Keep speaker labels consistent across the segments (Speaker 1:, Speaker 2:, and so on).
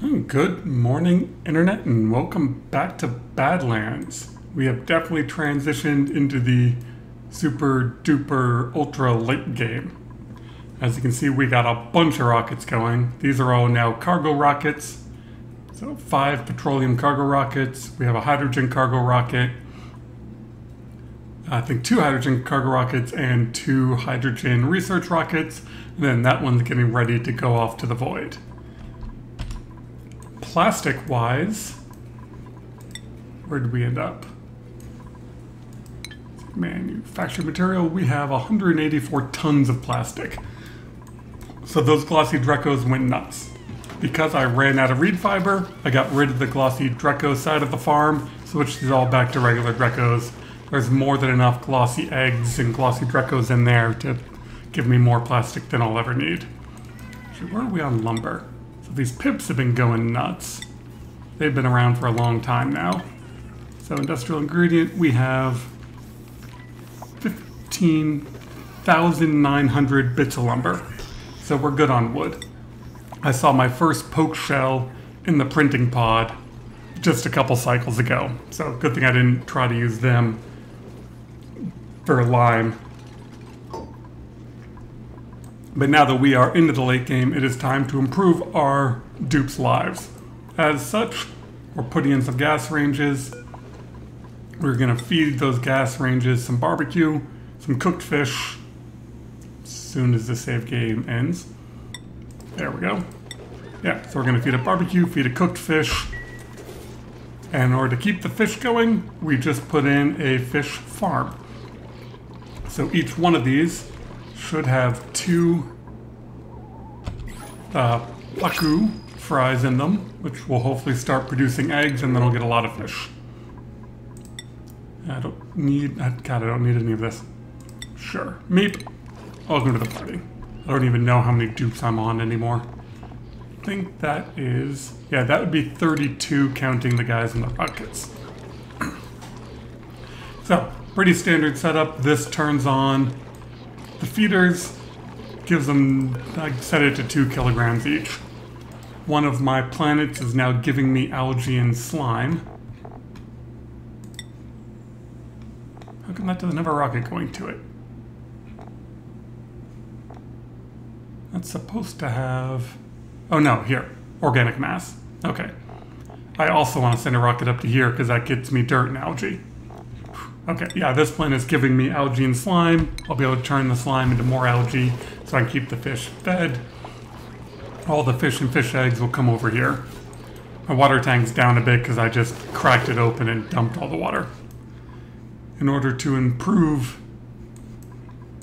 Speaker 1: Good morning, Internet, and welcome back to Badlands. We have definitely transitioned into the super duper ultra late game. As you can see, we got a bunch of rockets going. These are all now cargo rockets. So 5 petroleum cargo rockets. We have a hydrogen cargo rocket. I think 2 hydrogen cargo rockets and 2 hydrogen research rockets. And then that one's getting ready to go off to the void. Plastic-wise, where did we end up? Manufactured material, we have 184 tons of plastic. So those glossy Drecos went nuts. Because I ran out of reed fiber, I got rid of the glossy Dreco side of the farm, switched these all back to regular Drecos. There's more than enough glossy eggs and glossy Drecos in there to give me more plastic than I'll ever need. Actually, where are we on lumber? So these pips have been going nuts. They've been around for a long time now. So industrial ingredient, we have 15,900 bits of lumber. So we're good on wood. I saw my first poke shell in the printing pod just a couple cycles ago. So good thing I didn't try to use them for lime. But now that we are into the late game, it is time to improve our dupes' lives. As such, we're putting in some gas ranges. We're gonna feed those gas ranges some barbecue, some cooked fish, as soon as the save game ends. There we go. Yeah, so we're gonna feed a barbecue, feed a cooked fish. And in order to keep the fish going, we just put in a fish farm. So each one of these should have 2 plaku fries in them, which will hopefully start producing eggs, and then I'll get a lot of fish. I don't need, God, I don't need any of this. Sure, meep. Welcome to the party. I don't even know how many dupes I'm on anymore. I think that is, yeah, that would be 32 counting the guys in the rockets. So, pretty standard setup. This turns on the feeders, gives them, I set it to 2 kilograms each. One of my planets is now giving me algae and slime. How come that doesn't have a rocket going to it? That's supposed to have... Oh no, here. Organic mass. Okay. I also want to send a rocket up to here because that gets me dirt and algae. Okay, yeah, this planet is giving me algae and slime. I'll be able to turn the slime into more algae so I can keep the fish fed. All the fish and fish eggs will come over here. My water tank's down a bit because I just cracked it open and dumped all the water. In order to improve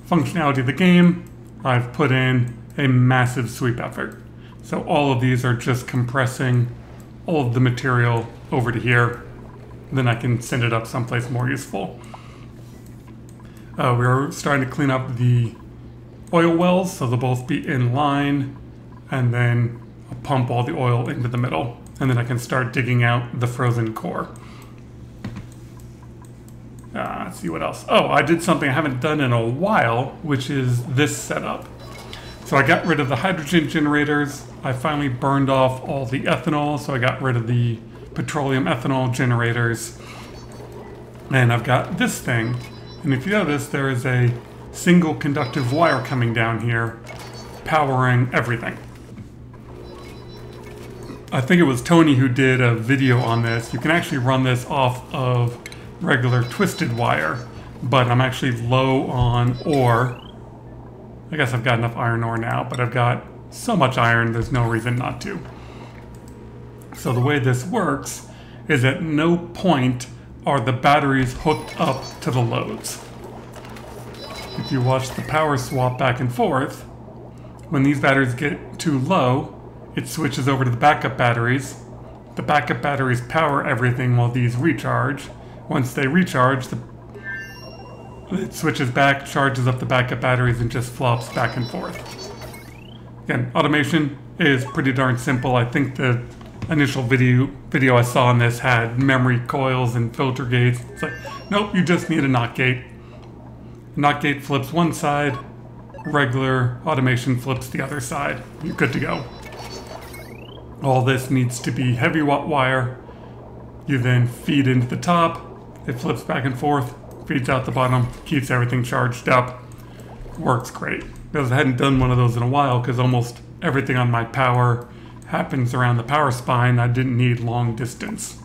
Speaker 1: functionality of the game, I've put in a massive sweep effort. So all of these are just compressing all of the material over to here. Then I can send it up someplace more useful. We're starting to clean up the oil wells, so they'll both be in line, and then I'll pump all the oil into the middle, and then I can start digging out the frozen core. Let's see what else. Oh, I did something I haven't done in a while, which is this setup. So I got rid of the hydrogen generators. I finally burned off all the ethanol, so I got rid of the petroleum ethanol generators. And I've got this thing. And if you notice, there is a single conductive wire coming down here, powering everything. I think it was Tony who did a video on this. You can actually run this off of regular twisted wire, but I'm actually low on ore. I guess I've got enough iron ore now, but I've got so much iron, there's no reason not to. So the way this works is at no point are the batteries hooked up to the loads. If you watch the power swap back and forth, when these batteries get too low, it switches over to the backup batteries. The backup batteries power everything while these recharge. Once they recharge, it switches back, charges up the backup batteries, and just flops back and forth. Again, automation is pretty darn simple. I think the initial video I saw on this had memory coils and filter gates. It's like, nope, you just need a NOT gate. A NOT gate flips one side, regular automation flips the other side. You're good to go. All this needs to be heavy watt wire. You then feed into the top, it flips back and forth, feeds out the bottom, keeps everything charged up. Works great. Because I hadn't done one of those in a while because almost everything on my power happens around the power spine. I didn't need long distance.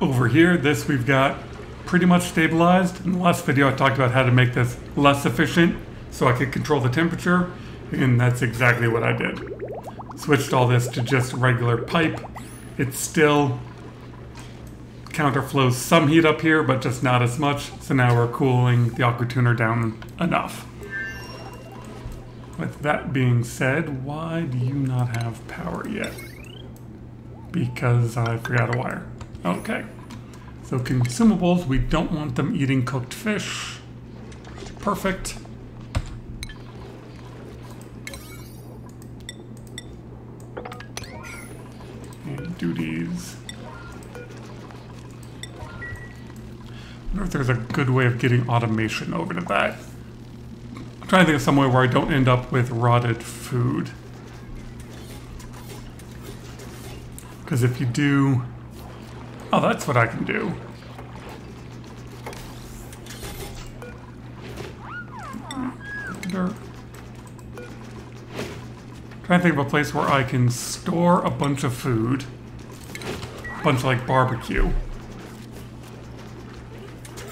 Speaker 1: Over here, this we've got pretty much stabilized. In the last video I talked about how to make this less efficient so I could control the temperature, and that's exactly what I did. Switched all this to just regular pipe. It still counterflows some heat up here, but just not as much. So now we're cooling the aqua tuner down enough. With that being said, why do you not have power yet? Because I forgot a wire. Okay. So consumables, we don't want them eating cooked fish. Perfect. And duties. I wonder if there's a good way of getting automation over to that. I'm trying to think of some way where I don't end up with rotted food. Because if you do... Oh, that's what I can do. Trying to think of a place where I can store a bunch of food. A bunch of like barbecue.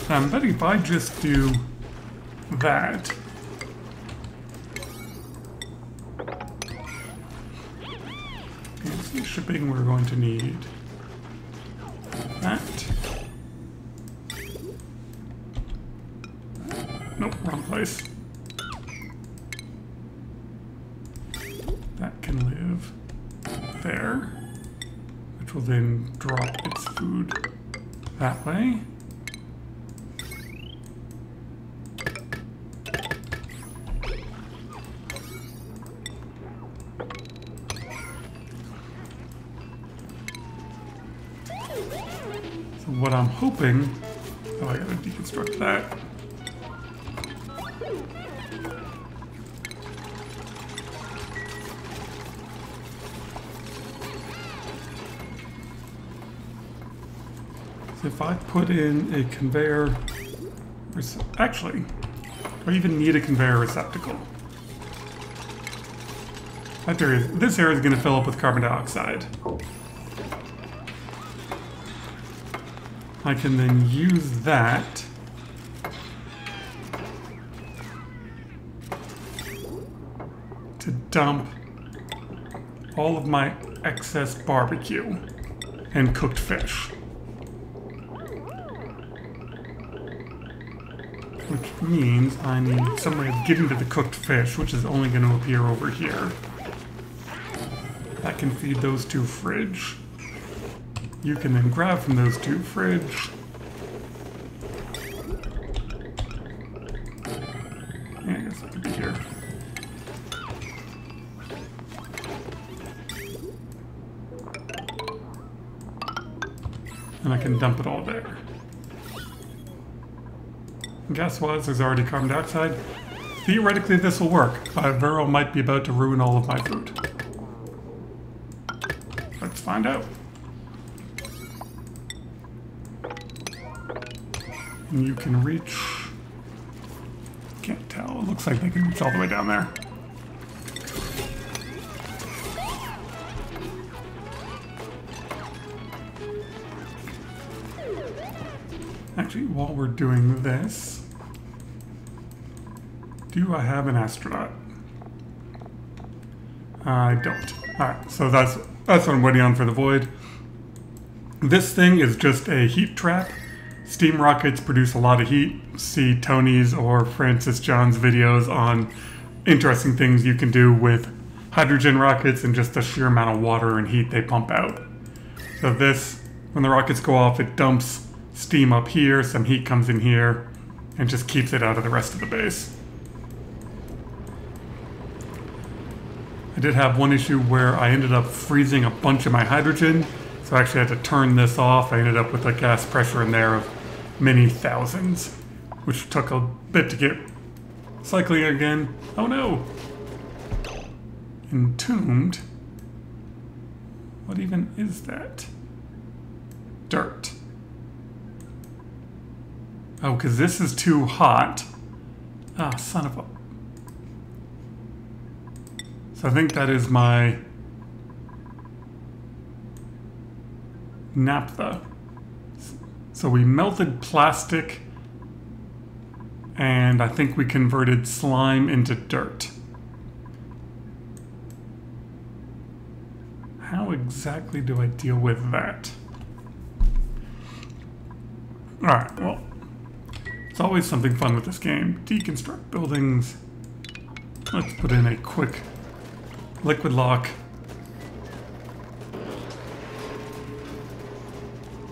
Speaker 1: I'm betting if I just do that. Here's the shipping we're going to need. That. Nope, wrong place. That can live there, which will then drop its food that way. So what I'm hoping... Oh, I gotta deconstruct that. So if I put in a conveyor... Actually, do I even need a conveyor receptacle? This area is going to fill up with carbon dioxide. I can then use that to dump all of my excess barbecue and cooked fish. Which means I need some way of getting to the cooked fish, which is only going to appear over here. That can feed those two fridge. You can then grab from those two fridge. Yeah, I guess that could be here. And I can dump it all there. Gas-wise, there's already carbon dioxide. Theoretically, this will work, but Vero might be about to ruin all of my food. Let's find out. And you can reach... Can't tell. It looks like they can reach all the way down there. Actually, while we're doing this, do I have an astronaut? I don't. Alright, so that's what I'm waiting on for the void. This thing is just a heat trap. Steam rockets produce a lot of heat. See Tony's or Francis John's videos on interesting things you can do with hydrogen rockets and just the sheer amount of water and heat they pump out. So this, when the rockets go off, it dumps steam up here, some heat comes in here, and just keeps it out of the rest of the base. I did have one issue where I ended up freezing a bunch of my hydrogen, so I actually had to turn this off. I ended up with a gas pressure in there of many thousands, which took a bit to get cycling again. Oh no! entombed. What even is that? Dirt. Oh, because this is too hot. Ah, son of a... So I think that is my naphtha. So we melted plastic, and I think we converted slime into dirt. How exactly do I deal with that? Alright, well, it's always something fun with this game. Deconstruct buildings. Let's put in a quick liquid lock.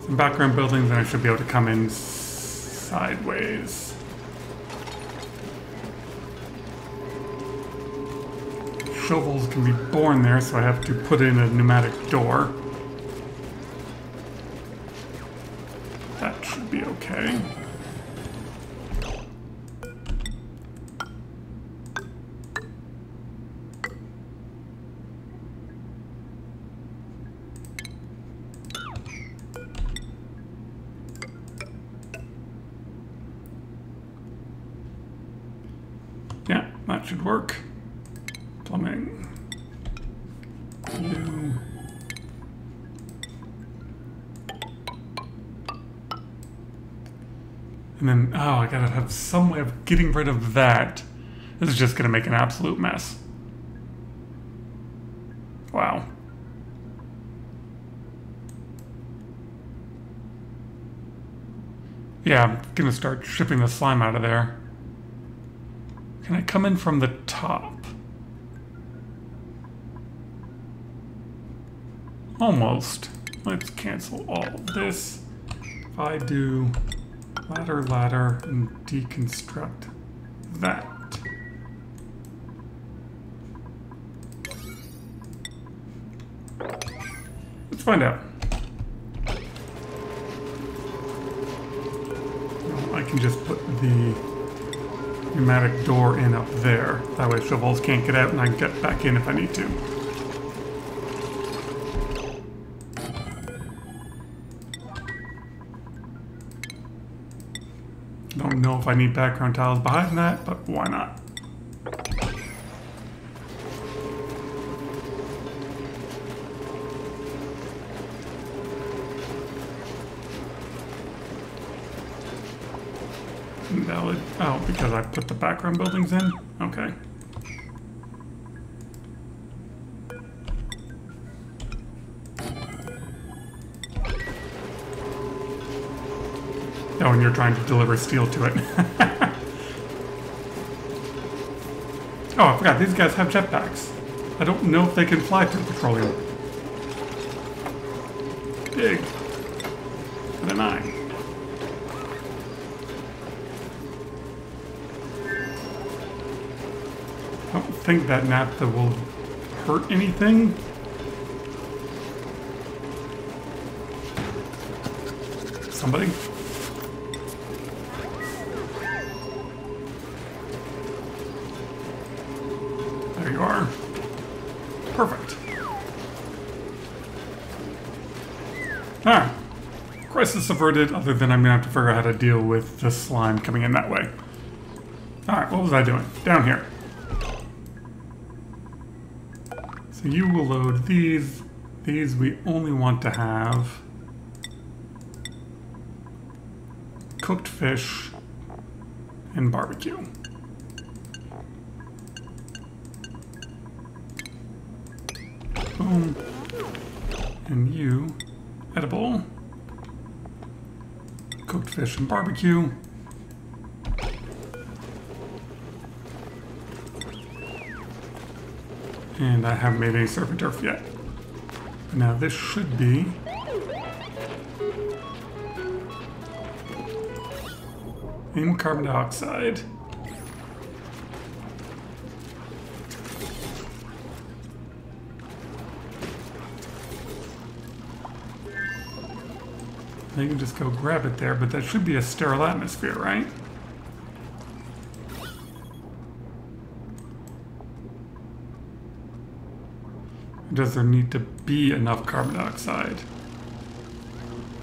Speaker 1: Some background buildings, and I should be able to come in sideways. Shovels can be born there, so I have to put in a pneumatic door. That should be okay. Yeah, that should work. Plumbing. You. And then, oh, I gotta have some way of getting rid of that. This is just gonna make an absolute mess. Wow. Yeah, I'm gonna start shipping the slime out of there. Can I come in from the top? Almost. Let's cancel all of this. If I do ladder, and deconstruct that. Let's find out. I can just put the pneumatic door in up there. That way shovels can't get out and I can get back in if I need to. Don't know if I need background tiles behind that, but why not? Invalid. Oh, because I put the background buildings in? Okay. Oh, and you're trying to deliver steel to it. Oh, I forgot, these guys have jetpacks. I don't know if they can fly through petroleum. Big. With an eye. I don't think that naphtha will hurt anything. Somebody? There you are. Perfect. Alright. Crisis averted, other than I'm going to have to figure out how to deal with the slime coming in that way. Alright, what was I doing? Down here. So you will load these. These we only want to have cooked fish and barbecue. Boom. And you, edible, cooked fish and barbecue. And I haven't made any surf and turf yet. Now this should be in carbon dioxide. You can just go grab it there, but that should be a sterile atmosphere, right? Does there need to be enough carbon dioxide?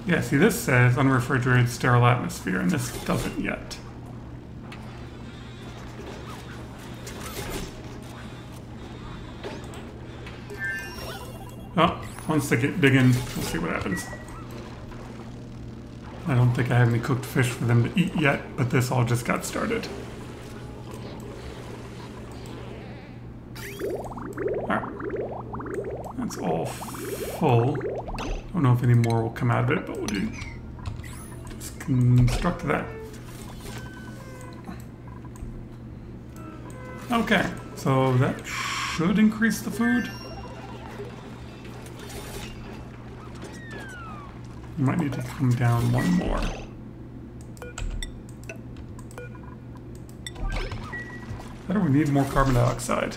Speaker 1: Yeah, see, this says unrefrigerated sterile atmosphere, and this doesn't yet. Oh, once they get digging, we'll see what happens. I don't think I have any cooked fish for them to eat yet, but this all just got started. Alright. That's all full. Don't know if any more will come out of it, but we'll just construct that. Okay, so that should increase the food. You might need to come down one more. Better, we need more carbon dioxide.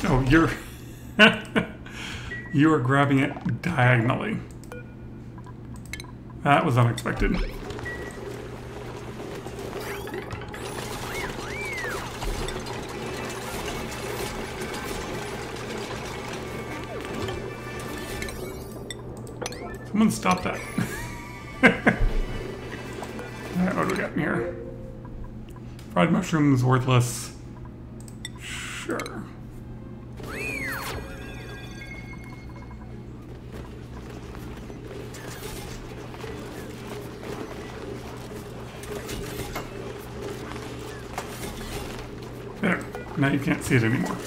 Speaker 1: Oh, you're... you are grabbing it diagonally. That was unexpected. Someone stop that. Alright, what do we got in here? Fried mushrooms, worthless. Sure. There. Now you can't see it anymore.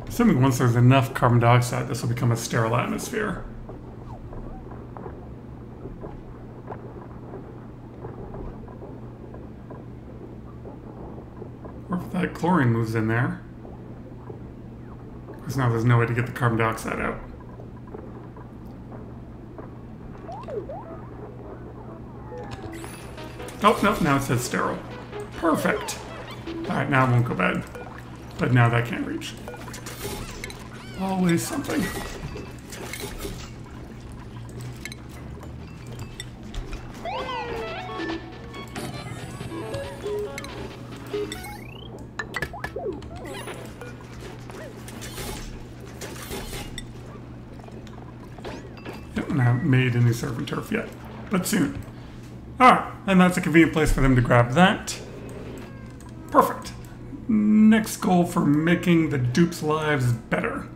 Speaker 1: Assuming once there's enough carbon dioxide, this will become a sterile atmosphere. Or if that chlorine moves in there. Because now there's no way to get the carbon dioxide out. Oh, no, now it says sterile. Perfect. Alright, now it won't go bad. But now that can't reach. Always something. I haven't made any surf and turf yet, but soon. Alright, and that's a convenient place for them to grab that. Perfect. Next goal for making the dupes' lives better.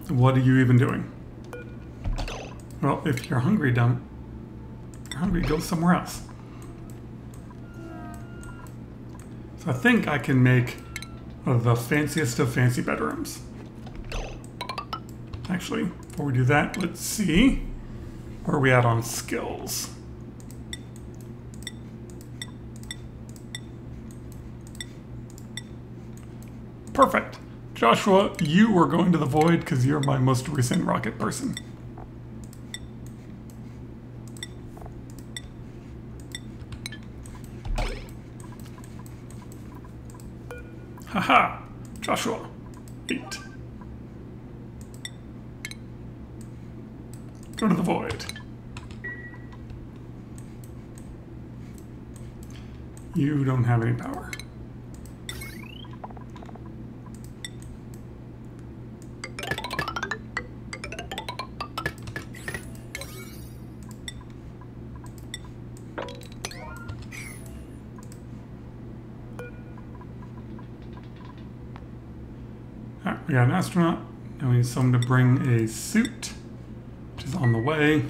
Speaker 1: What are you even doing? Well, if you're hungry, go somewhere else. So I think I can make the fanciest of fancy bedrooms. Actually, before we do that, let's see. Where are we at on skills? Perfect. Joshua, you are going to the void because you're my most recent rocket person. Haha, Joshua, 8. Go to the void. You don't have any power. Alright, we got an astronaut. Now we need someone to bring a suit, which is on the way.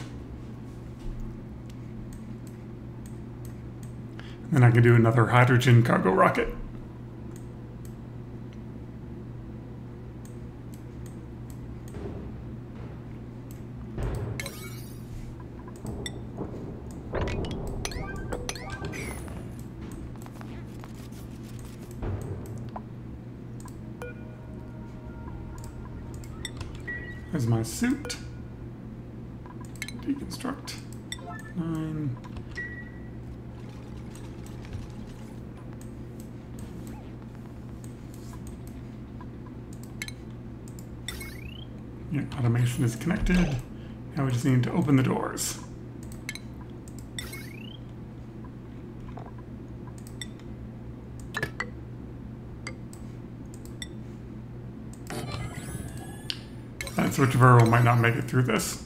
Speaker 1: Then I can do another hydrogen cargo rocket. There's my suit. Deconstruct. 9. Yeah, automation is connected. Now we just need to open the doors. That switch of arrow might not make it through this.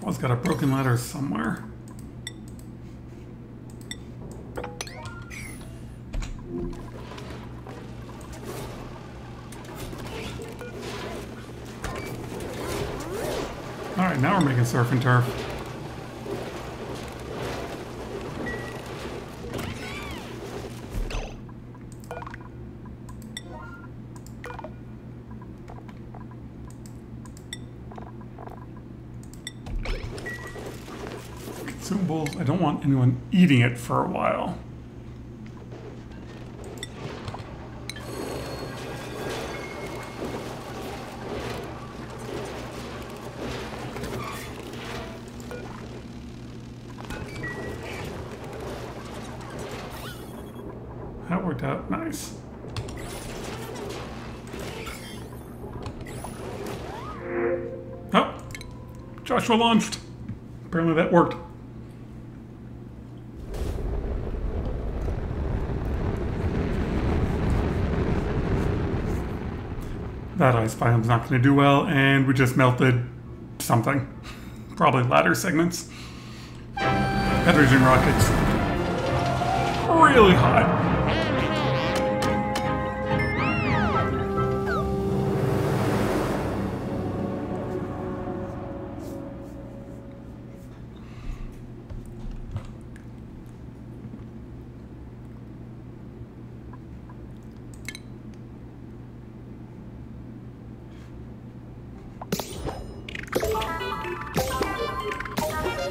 Speaker 1: Paul's got a broken ladder somewhere. Alright, now we're making surf and turf. Consumables. I don't want anyone eating it for a while. That worked out nice. Oh, Joshua launched. Apparently that worked. That ice biome's not going to do well, and we just melted something. Probably ladder segments. Hydrogen rockets. Really hot.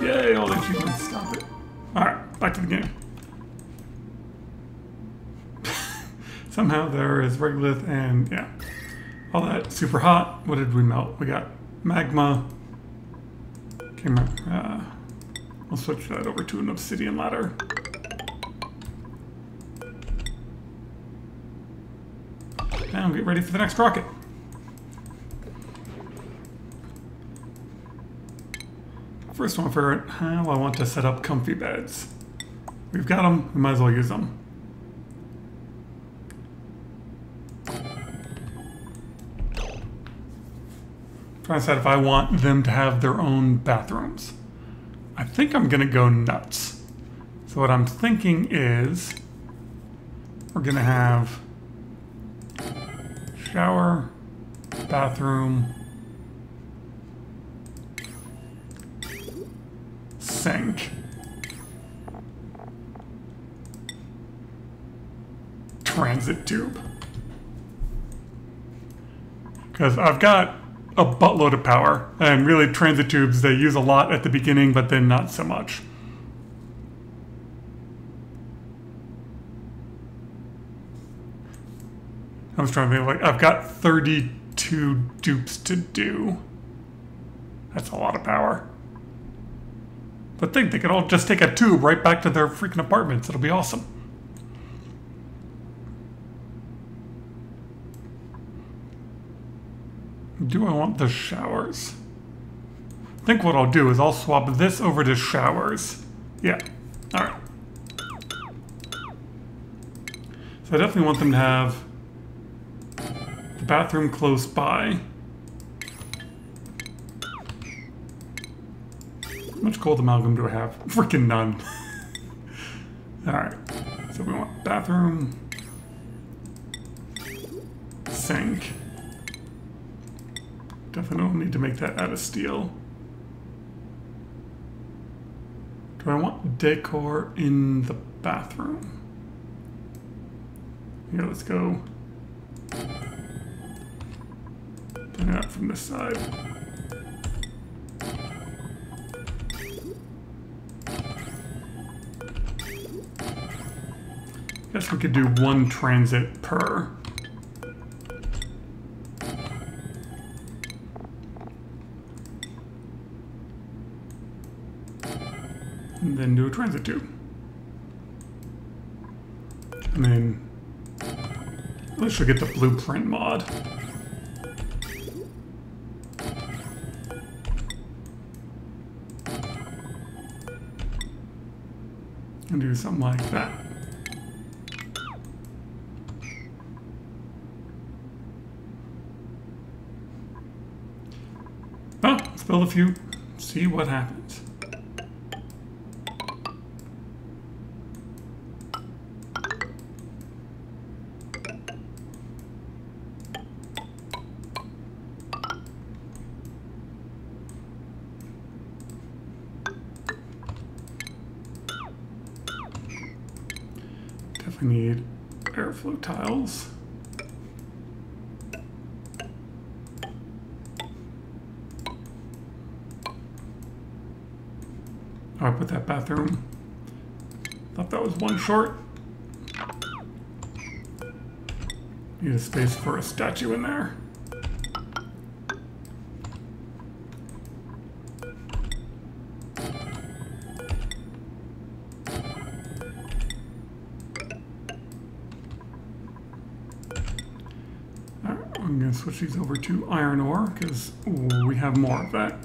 Speaker 1: Yay, all the achievements. Stop it. Alright, back to the game. Somehow there is regolith and, yeah. All that super hot. What did we melt? We got magma. I'll switch that over to an obsidian ladder. And get ready for the next rocket. First one, figure out how I want to set up comfy beds. We've got them, we might as well use them. Trying to decide if I want them to have their own bathrooms. I think I'm gonna go nuts. So what I'm thinking is we're gonna have shower, bathroom, sink, transit tube. Because I've got a buttload of power, and really transit tubes, they use a lot at the beginning, but then not so much. I was trying to think, like, I've got 32 dupes to do. That's a lot of power. But think they could all just take a tube right back to their freaking apartments. It'll be awesome. Do I want the showers? I think what I'll do is I'll swap this over to showers. Yeah, all right. So I definitely want them to have the bathroom close by. How much cold amalgam do I have? Freaking none. Alright, so we want bathroom, sink. Definitely don't need to make that out of steel. Do I want decor in the bathroom? Here, let's go. Put it out from this side. guess we could do one transit per. And then do a transit tube. And then let's get the blueprint mod. And do something like that. Well, let's build a few, see what happens. Definitely need airflow tiles. Oh, I put that bathroom. Thought that was one short. Need a space for a statue in there. Alright, I'm going to switch these over to iron ore because we have more of that.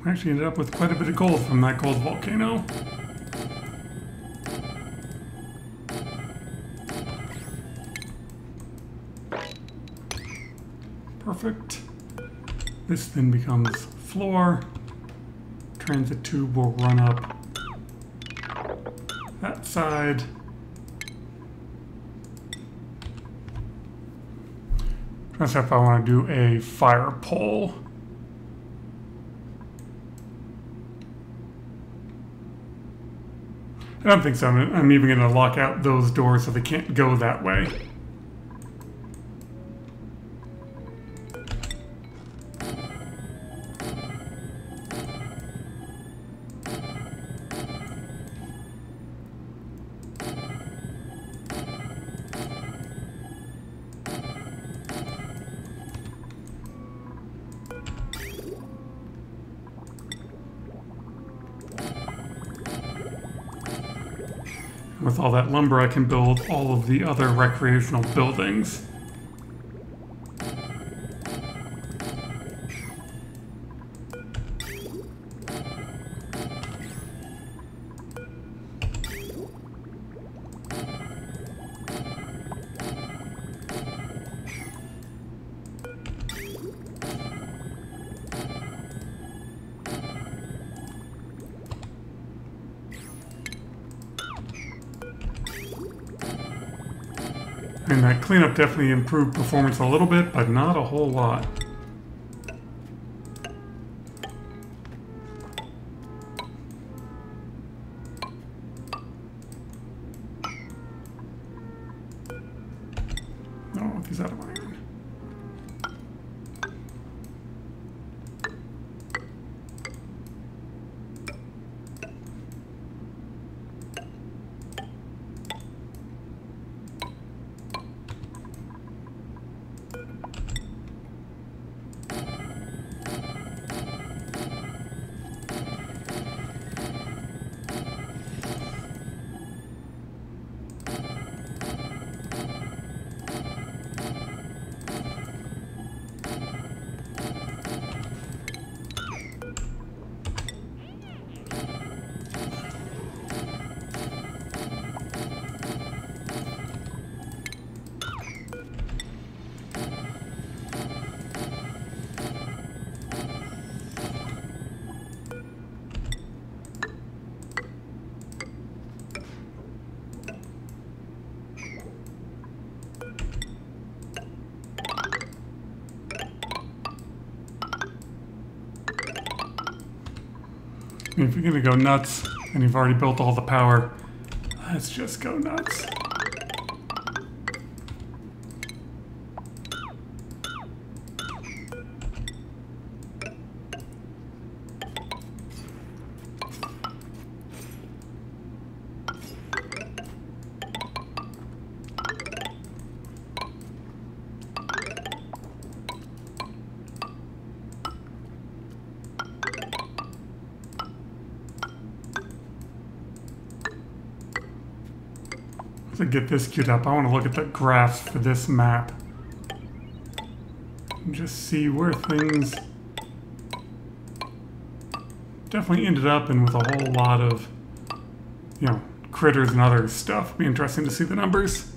Speaker 1: We actually ended up with quite a bit of gold from that gold volcano. Perfect. This then becomes floor. Transit tube will run up that side. Trying to see if I want to do a fire pole. I don't think so. I'm even going to lock out those doors so they can't go that way. With all that lumber, I can build all of the other recreational buildings. And that cleanup definitely improved performance a little bit, but not a whole lot. Oh, he's out of iron. I mean, if you're gonna go nuts and you've already built all the power, let's just go nuts. To get this queued up, I want to look at the graphs for this map and just see where things definitely ended up and with a whole lot of, you know, critters and other stuff. It'd be interesting to see the numbers.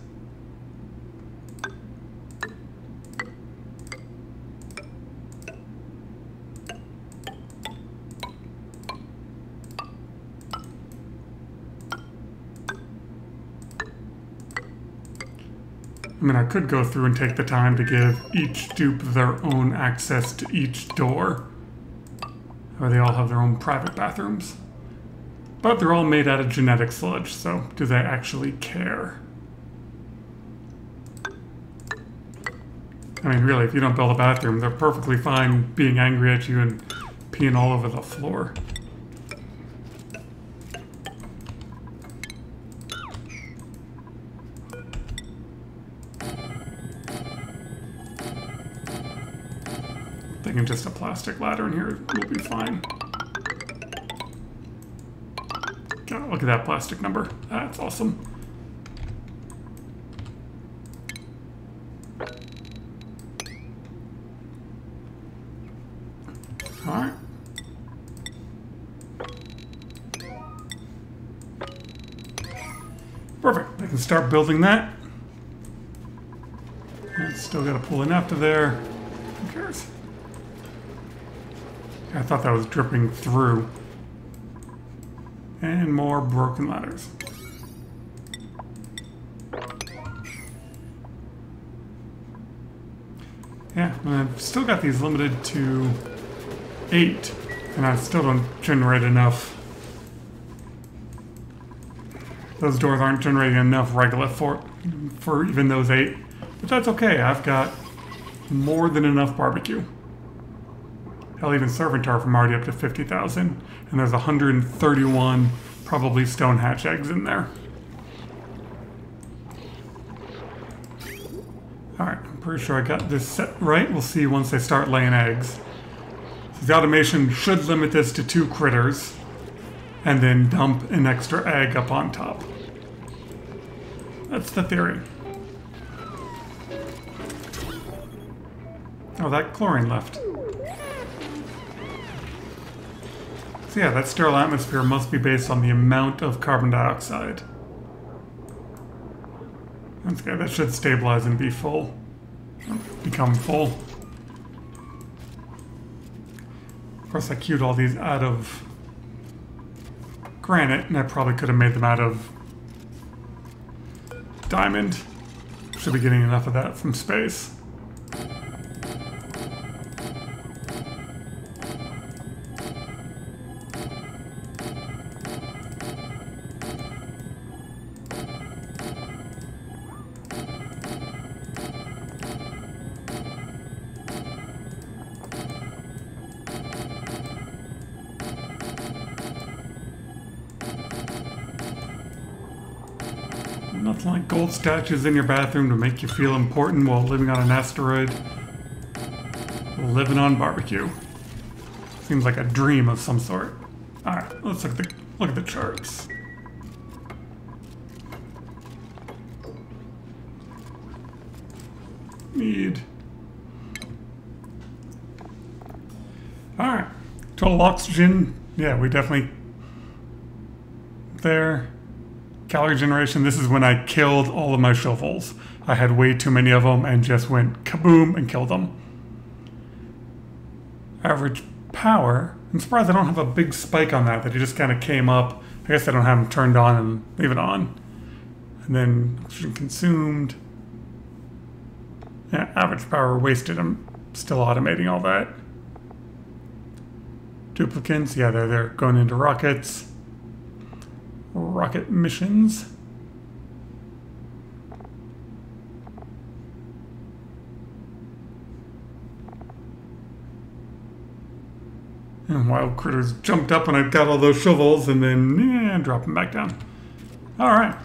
Speaker 1: I mean, I could go through and take the time to give each dupe their own access to each door, or they all have their own private bathrooms. But they're all made out of genetic sludge, so do they actually care? I mean, really, if you don't build a bathroom, they're perfectly fine being angry at you and peeing all over the floor. Thinking just a plastic ladder in here will be fine. God, look at that plastic number. That's awesome. Alright. Perfect. I can start building that. Still got to pull enough to there. Who cares? I thought that was dripping through. And more broken ladders. Yeah, and I've still got these limited to 8, and I still don't generate enough. Those doors aren't generating enough regolith for even those 8. But that's okay, I've got more than enough barbecue. Hell, even Servantar from already up to 50,000. And there's 131 probably stone hatch eggs in there. Alright, I'm pretty sure I got this set right. We'll see once they start laying eggs. So the automation should limit this to 2 critters. And then dump an extra egg up on top. That's the theory. Oh, that chlorine left. So yeah, that sterile atmosphere must be based on the amount of carbon dioxide. That's good. That should stabilize and be full. Become full. Of course, I queued all these out of granite, and I probably could have made them out of diamond. Should be getting enough of that from space. Nothing like gold statues in your bathroom to make you feel important while living on an asteroid. Living on barbecue. Seems like a dream of some sort. Alright, let's look at the charts. Need. Alright. Total oxygen. Yeah, we definitely there. Calorie generation, this is when I killed all of my shovels. I had way too many of them and just went kaboom and killed them. Average power, I'm surprised I don't have a big spike on that, that it just kind of came up. I guess I don't have them turned on and leave it on. And then oxygen consumed. Yeah, average power wasted, I'm still automating all that. Duplicants, yeah, they're going into rockets. Rocket missions. And wild critters jumped up and I got all those shovels and then drop them back down. Alright.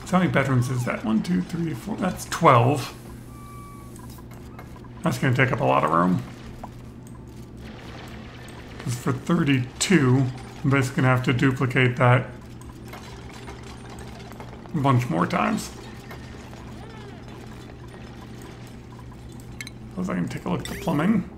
Speaker 1: So how many bedrooms is that? 1, 2, 3, 4. That's 12. That's going to take up a lot of room. Because for 32, I'm basically going to have to duplicate that a bunch more times. Suppose I can take a look at the plumbing.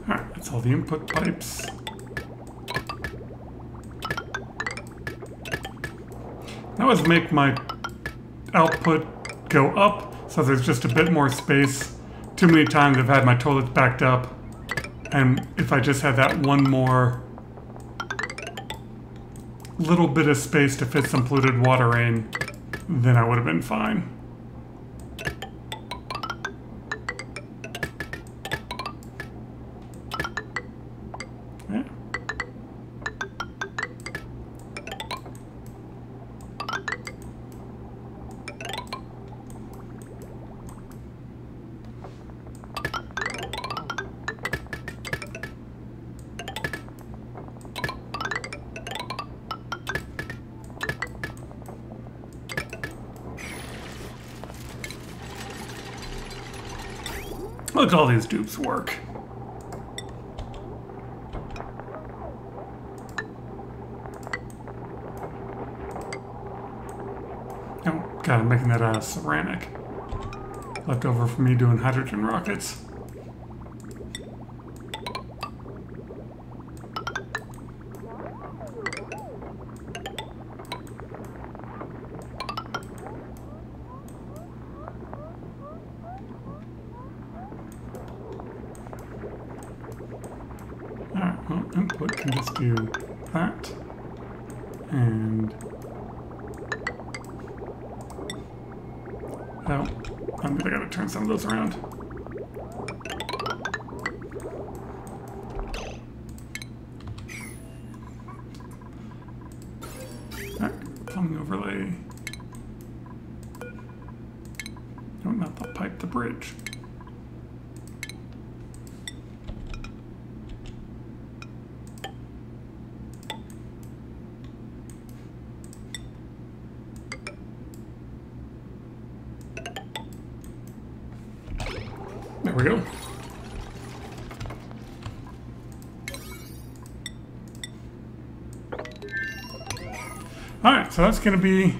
Speaker 1: Alright, that's all the input pipes. That was make my output go up, so there's just a bit more space. Too many times I've had my toilets backed up, and if I just had that one more little bit of space to fit some polluted water in, then I would have been fine. Yeah. Look at all these dupes work. Oh, God, I'm making that out of ceramic. Left over from me doing hydrogen rockets. Alright, well, input can just do that. And... oh, I'm gonna gotta turn some of those around. Alright, plumbing overlay. No, not the pipe, the bridge. There we go. Alright, so that's going to be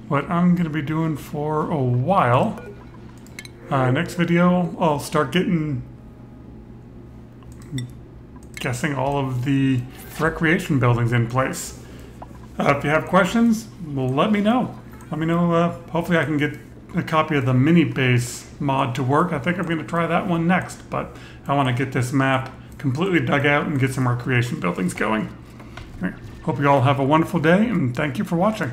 Speaker 1: what I'm going to be doing for a while. Next video, I'll start guessing all of the recreation buildings in place. If you have questions, well, let me know. Let me know, hopefully I can get a copy of the mini base mod to work. I think I'm going to try that one next, but I want to get this map completely dug out and get some recreation buildings going. Right. Hope you all have a wonderful day, and thank you for watching.